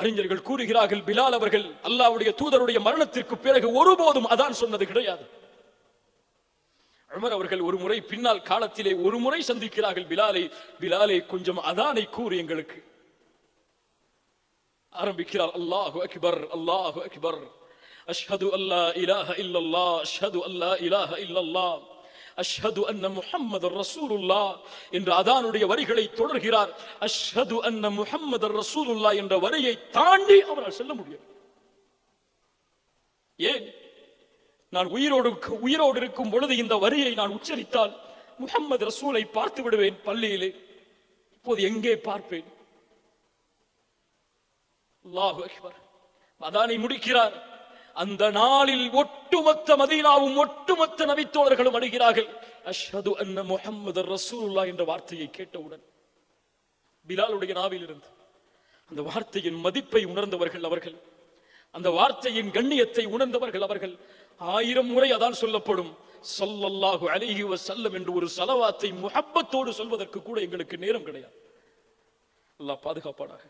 அறிஞர்கள் கூறுகிறார்கள், பிலால் அவர்கள் அல்லாஹ்வுடைய தூதருடைய மரணத்திற்கு பிறகு ஒருபோதும் அதான் சொன்னது கிடையாது. உமர் அவர்கள் ஒரு முறை பின்னால் காலத்திலே ஒரு முறை சந்திக்கிறார்கள் பிலாலை. பிலாலே, கொஞ்சம் அதானை கூறு எங்களுக்கு. ஆரம்பிக்கிறார், அல்லாஹு அக்பர், அல்லாஹு அக்பர், அஷ்ஹது அல்லா இலாஹ இல்லல்லாஹ், அஷ்ஹது அல்லா இலாஹ இல்லல்லாஹ், அஷ்ஹது அன்ன முஹம்மதர் ரசூலுல்லாஹ் என்ற அதானுடைய வரிகளை தொடர்கிறார். அஷ்ஹது அன்ன முஹம்மதர் ரசூலுல்லாஹ் என்ற வரியை தாண்டி அவரால் செல்ல முடியும். ஏன்? நான் உயிரோடு இருக்கும் பொழுது இந்த வரியை நான் உச்சரித்தால் முஹம்மது ரசூலை பார்த்து விடுவேன் பள்ளியிலே. இப்போது எங்கே பார்ப்பேன்? அல்லாஹு அக்பர். அதானை முடிக்கிறார். அந்த நாளில் ஒட்டுமொத்த மதீனாவும் ஒட்டுமொத்த நபித்தோழர்களும் அழுகிறார்கள். அஷ்ஹது அன்ன முஹம்மதர் ரசூலுல்லாஹ் என்ற வார்த்தையை கேட்டவுடன் பிலாலுடைய நாவில் இருந்து அந்த வார்த்தையின் மதிப்பை உணர்ந்தவர்கள் அவர்கள், அந்த வார்த்தையின் கண்ணியத்தை உணர்ந்தவர்கள் அவர்கள். 1000 முறை அதான் சொல்லப்படும் ஸல்லல்லாஹு அலைஹி வஸல்லம் என்று ஒரு ஸலவாத்தை முஹப்பத்தோடு சொல்வதற்கு கூட எங்களுக்கு நேரம் கிடையாது. அல்லாஹ் பாதுகாப்பானாக.